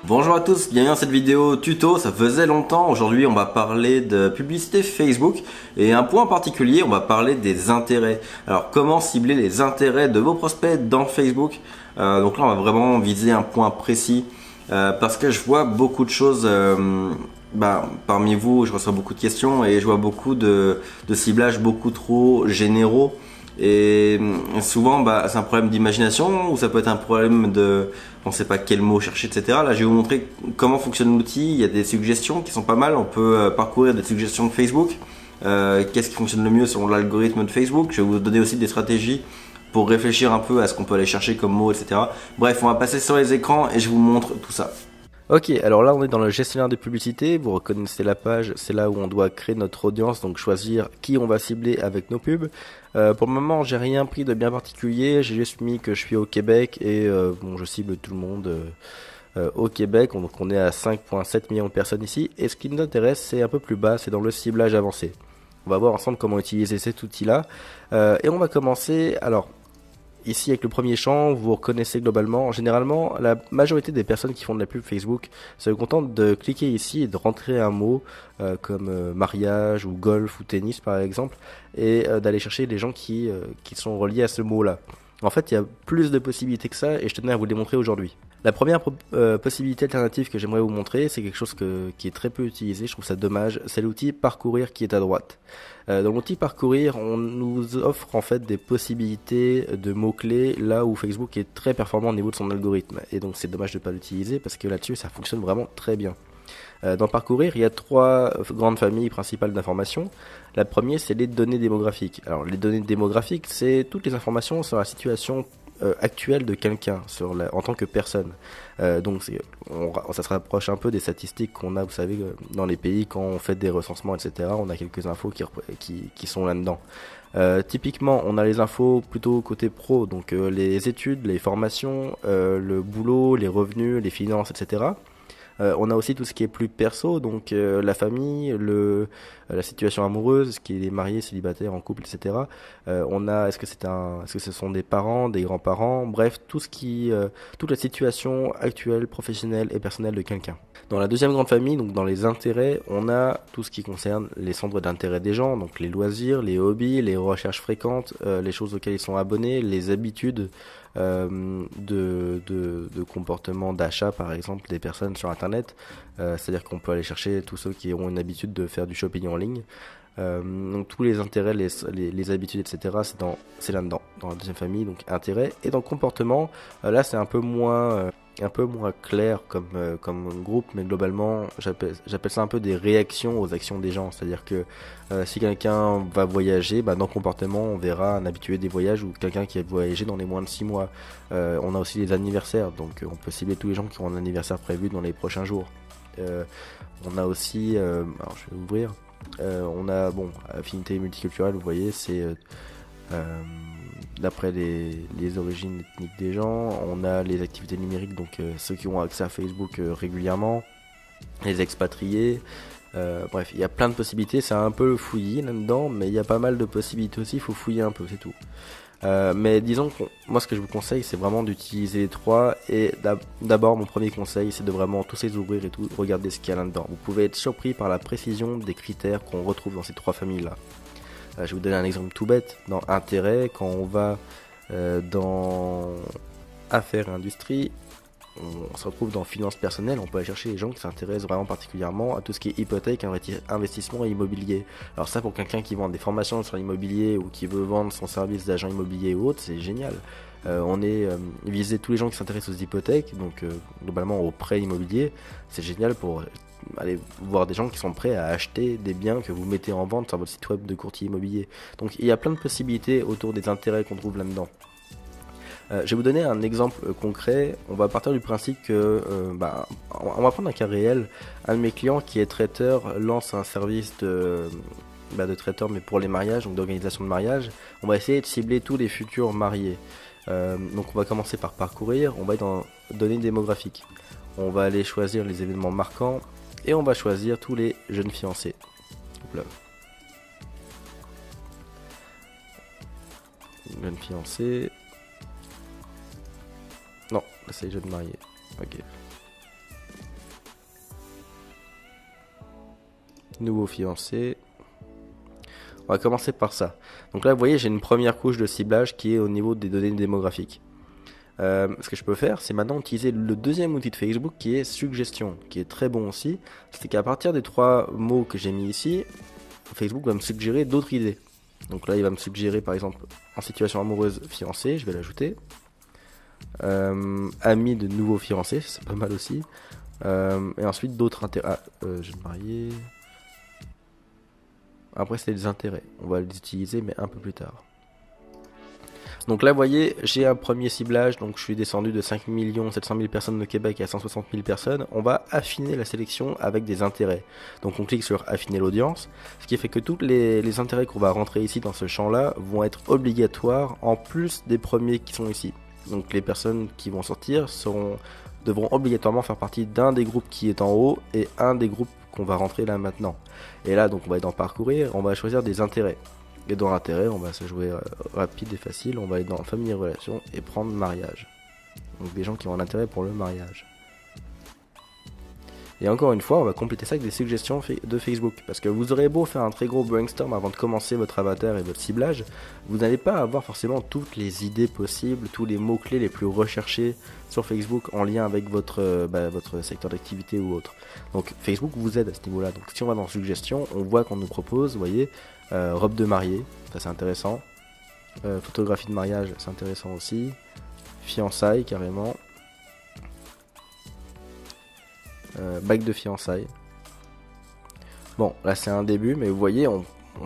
Bonjour à tous, bienvenue dans cette vidéo tuto, ça faisait longtemps. Aujourd'hui on va parler de publicité Facebook et un point en particulier, on va parler des intérêts. Alors comment cibler les intérêts de vos prospects dans Facebook. Donc là on va vraiment viser un point précis parce que je vois beaucoup de choses parmi vous, je reçois beaucoup de questions et je vois beaucoup de ciblages beaucoup trop généraux. Et souvent, c'est un problème d'imagination ou ça peut être un problème de, on ne sait pas quel mot chercher, etc. Là, je vais vous montrer comment fonctionne l'outil. Il y a des suggestions qui sont pas mal. On peut parcourir des suggestions de Facebook. Qu'est-ce qui fonctionne le mieux selon l'algorithme de Facebook. Je vais vous donner aussi des stratégies pour réfléchir un peu à ce qu'on peut aller chercher comme mots, etc. Bref, on va passer sur les écrans et je vous montre tout ça. Ok, alors là on est dans le gestionnaire de publicité, vous reconnaissez la page, c'est là où on doit créer notre audience, donc choisir qui on va cibler avec nos pubs. Pour le moment j'ai rien pris de bien particulier, j'ai juste mis que je suis au Québec et je cible tout le monde au Québec, donc on est à 5,7 millions de personnes ici, et ce qui nous intéresse c'est un peu plus bas, c'est dans le ciblage avancé. On va voir ensemble comment utiliser cet outil là, et on va commencer, alors... Ici avec le premier champ, vous reconnaissez globalement, généralement la majorité des personnes qui font de la pub Facebook se contentent de cliquer ici et de rentrer un mot comme mariage ou golf ou tennis par exemple et d'aller chercher les gens qui sont reliés à ce mot là. En fait il y a plus de possibilités que ça et je tenais à vous le démontrer aujourd'hui. La première possibilité alternative que j'aimerais vous montrer, c'est quelque chose qui est très peu utilisé, je trouve ça dommage, c'est l'outil Parcourir qui est à droite. Dans l'outil Parcourir, on nous offre en fait des possibilités de mots-clés là où Facebook est très performant au niveau de son algorithme. Et donc c'est dommage de ne pas l'utiliser parce que là-dessus ça fonctionne vraiment très bien. Dans Parcourir, il y a trois grandes familles principales d'informations. La première, c'est les données démographiques. Alors les données démographiques, c'est toutes les informations sur la situation actuelle de quelqu'un en tant que personne. Donc ça se rapproche un peu des statistiques qu'on a, vous savez, dans les pays quand on fait des recensements, etc. On a quelques infos qui sont là-dedans. Typiquement, on a les infos plutôt côté pro, donc les études, les formations, le boulot, les revenus, les finances, etc. On a aussi tout ce qui est plus perso, donc la famille, la situation amoureuse, ce qui est marié, célibataire, en couple, etc. On a, est-ce que ce sont des parents, des grands-parents, bref, toute la situation actuelle, professionnelle et personnelle de quelqu'un. Dans la deuxième grande famille, donc dans les intérêts, on a tout ce qui concerne les centres d'intérêt des gens, donc les loisirs, les hobbies, les recherches fréquentes, les choses auxquelles ils sont abonnés, les habitudes de comportement d'achat par exemple des personnes sur internet, c'est-à-dire qu'on peut aller chercher tous ceux qui ont une habitude de faire du shopping en ligne, donc tous les intérêts, les habitudes, etc. c'est là-dedans, dans la deuxième famille, donc intérêt. Et dans comportement, là c'est un peu moins clair comme groupe, mais globalement j'appelle ça un peu des réactions aux actions des gens, c'est-à-dire que si quelqu'un va voyager, dans comportement on verra un habitué des voyages ou quelqu'un qui a voyagé dans les moins de 6 mois. On a aussi les anniversaires, donc on peut cibler tous les gens qui ont un anniversaire prévu dans les prochains jours. On a aussi, alors je vais ouvrir, on a affinité multiculturelle, vous voyez, c'est d'après les origines ethniques des gens. On a les activités numériques, donc ceux qui ont accès à Facebook régulièrement, les expatriés, bref, il y a plein de possibilités, c'est un peu fouillis là-dedans, mais il y a pas mal de possibilités aussi, il faut fouiller un peu, c'est tout. Mais disons que moi ce que je vous conseille c'est vraiment d'utiliser les trois, et d'abord mon premier conseil c'est de vraiment tous les ouvrir et tout regarder ce qu'il y a là-dedans. Vous pouvez être surpris par la précision des critères qu'on retrouve dans ces trois familles là. Je vais vous donner un exemple tout bête. Dans intérêt, quand on va dans affaires et industrie, on se retrouve dans finances personnelles, on peut aller chercher les gens qui s'intéressent vraiment particulièrement à tout ce qui est hypothèque, investissement et immobilier. Alors ça, pour quelqu'un qui vend des formations sur l'immobilier ou qui veut vendre son service d'agent immobilier ou autre, c'est génial. On est visé tous les gens qui s'intéressent aux hypothèques, donc globalement aux prêts immobiliers. C'est génial pour aller voir des gens qui sont prêts à acheter des biens que vous mettez en vente sur votre site web de courtier immobilier. Donc il y a plein de possibilités autour des intérêts qu'on trouve là-dedans. Je vais vous donner un exemple concret. On va partir du principe que, on va prendre un cas réel. Un de mes clients qui est traiteur lance un service de traiteur, mais pour les mariages, donc d'organisation de mariage. On va essayer de cibler tous les futurs mariés. Donc on va commencer par Parcourir. On va être dans données démographiques. On va aller choisir les événements marquants et on va choisir tous les jeunes fiancés. Hop là. Jeunes fiancés. Non, là c'est les jeunes mariés. Ok. nouveau fiancé. On va commencer par ça. Donc là, vous voyez, j'ai une première couche de ciblage qui est au niveau des données démographiques. Ce que je peux faire, c'est maintenant utiliser le deuxième outil de Facebook qui est suggestion, qui est très bon aussi. C'est qu'à partir des 3 mots que j'ai mis ici, Facebook va me suggérer d'autres idées. Donc là, il va me suggérer par exemple en situation amoureuse fiancé, je vais l'ajouter. Ami de nouveau fiancé, c'est pas mal aussi. Et ensuite d'autres intérêts. Je vais me marier. Après, c'est les intérêts. On va les utiliser, mais un peu plus tard. Donc là, vous voyez, j'ai un premier ciblage. Donc, je suis descendu de 5 700 000 personnes au Québec à 160 000 personnes. On va affiner la sélection avec des intérêts. Donc, on clique sur affiner l'audience. Ce qui fait que tous les intérêts qu'on va rentrer ici dans ce champ-là vont être obligatoires en plus des premiers qui sont ici. Donc, les personnes qui vont sortir devront obligatoirement faire partie d'un des groupes qui est en haut et un des groupes qu'on va rentrer là maintenant. Et là, donc, on va être dans parcourir, on va choisir des intérêts. Et dans intérêts, on va se jouer rapide et facile. On va aller dans famille et relations et prendre mariage. Donc, des gens qui ont un intérêt pour le mariage. Et encore une fois, on va compléter ça avec des suggestions de Facebook. Parce que vous aurez beau faire un très gros brainstorm avant de commencer votre avatar et votre ciblage, vous n'allez pas avoir forcément toutes les idées possibles, tous les mots-clés les plus recherchés sur Facebook en lien avec votre secteur d'activité ou autre. Donc Facebook vous aide à ce niveau-là. Donc si on va dans suggestions, on voit qu'on nous propose, vous voyez, robe de mariée, ça c'est intéressant. Photographie de mariage, c'est intéressant aussi. Fiançailles carrément. Bague de fiançailles. Bon, là c'est un début, mais vous voyez, on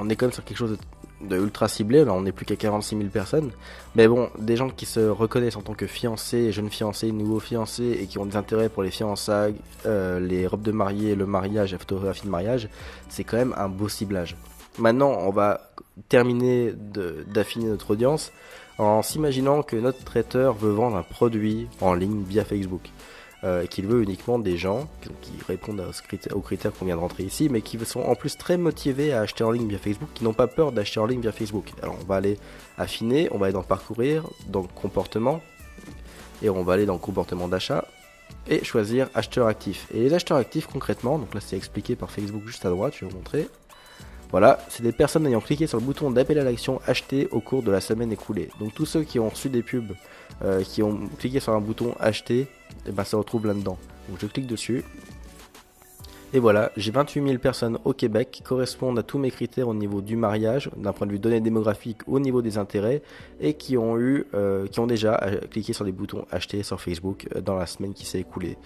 est quand même sur quelque chose de ultra ciblé. Là, on n'est plus qu'à 46 000 personnes. Mais bon, des gens qui se reconnaissent en tant que fiancés, jeunes fiancés, nouveaux fiancés et qui ont des intérêts pour les fiançailles, les robes de mariée, le mariage, la photographie de mariage, c'est quand même un beau ciblage. Maintenant, on va terminer d'affiner notre audience en s'imaginant que notre traiteur veut vendre un produit en ligne via Facebook. Qu'il veut uniquement des gens qui répondent aux critères qu'on vient de rentrer ici, mais qui sont en plus très motivés à acheter en ligne via Facebook, qui n'ont pas peur d'acheter en ligne via Facebook. Alors on va aller affiner, on va aller dans parcourir, dans comportement, et on va aller dans comportement d'achat, et choisir acheteur actif. Et les acheteurs actifs concrètement, donc là c'est expliqué par Facebook juste à droite, je vais vous montrer. Voilà, c'est des personnes ayant cliqué sur le bouton d'appel à l'action acheter au cours de la semaine écoulée. Donc tous ceux qui ont reçu des pubs, qui ont cliqué sur un bouton acheter, et ben, ça se retrouve là-dedans. Donc je clique dessus. Et voilà, j'ai 28 000 personnes au Québec qui correspondent à tous mes critères au niveau du mariage, d'un point de vue données démographiques, au niveau des intérêts, et qui ont déjà cliqué sur des boutons acheter sur Facebook dans la semaine qui s'est écoulée.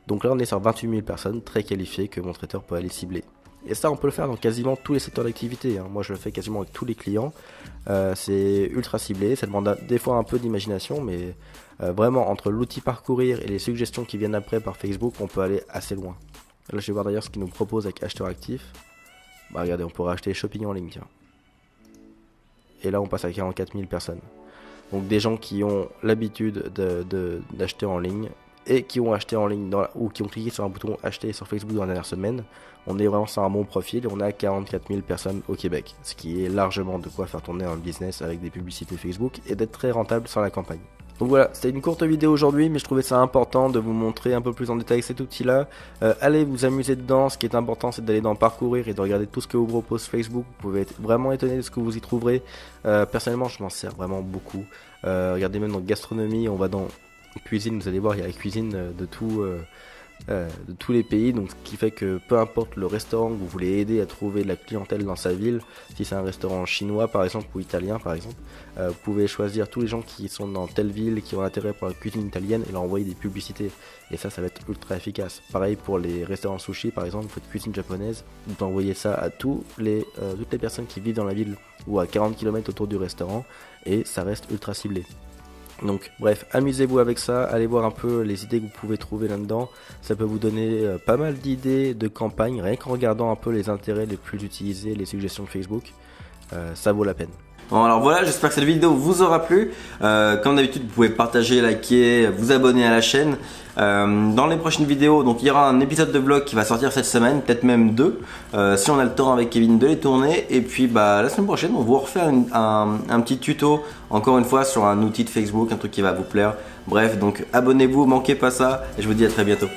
Donc là on est sur 28 000 personnes très qualifiées que mon traiteur peut aller cibler. Et ça, on peut le faire dans quasiment tous les secteurs d'activité. Moi, je le fais quasiment avec tous les clients. C'est ultra ciblé. Ça demande des fois un peu d'imagination, mais vraiment, entre l'outil parcourir et les suggestions qui viennent après par Facebook, on peut aller assez loin. Là, je vais voir d'ailleurs ce qu'il nous propose avec acheteur actif. Bah, regardez, on pourrait acheter shopping en ligne, tiens. Et là, on passe à 44 000 personnes. Donc, des gens qui ont l'habitude d'acheter en ligne et qui ont acheté en ligne ou qui ont cliqué sur un bouton acheter sur Facebook dans la dernière semaine. On est vraiment sur un bon profil et on a 44 000 personnes au Québec, ce qui est largement de quoi faire tourner un business avec des publicités Facebook et d'être très rentable sur la campagne. Donc voilà, c'était une courte vidéo aujourd'hui, mais je trouvais ça important de vous montrer un peu plus en détail cet outil-là. Allez vous amuser dedans, ce qui est important c'est d'aller dans parcourir et de regarder tout ce que vous propose Facebook. Vous pouvez être vraiment étonné de ce que vous y trouverez. Personnellement, je m'en sers vraiment beaucoup. Regardez même dans gastronomie, on va dans cuisine, vous allez voir, il y a la cuisine de tous les pays, donc ce qui fait que peu importe le restaurant que vous voulez aider à trouver de la clientèle dans sa ville, si c'est un restaurant chinois par exemple ou italien par exemple, vous pouvez choisir tous les gens qui sont dans telle ville qui ont intérêt pour la cuisine italienne et leur envoyer des publicités, et ça va être ultra efficace. Pareil pour les restaurants sushi par exemple, vous faites cuisine japonaise, vous pouvez envoyer ça à toutes les personnes qui vivent dans la ville ou à 40 km autour du restaurant, et ça reste ultra ciblé. Donc bref, amusez-vous avec ça, allez voir un peu les idées que vous pouvez trouver là-dedans, ça peut vous donner pas mal d'idées de campagne, rien qu'en regardant un peu les intérêts les plus utilisés, les suggestions de Facebook, ça vaut la peine. Bon, alors voilà, j'espère que cette vidéo vous aura plu. Comme d'habitude, vous pouvez partager, liker, vous abonner à la chaîne. Dans les prochaines vidéos, donc il y aura un épisode de vlog qui va sortir cette semaine, peut-être même deux, si on a le temps avec Kevin de les tourner. Et puis la semaine prochaine, on va vous refaire un petit tuto, encore une fois, sur un outil de Facebook, un truc qui va vous plaire. Bref, donc abonnez-vous, manquez pas ça, et je vous dis à très bientôt.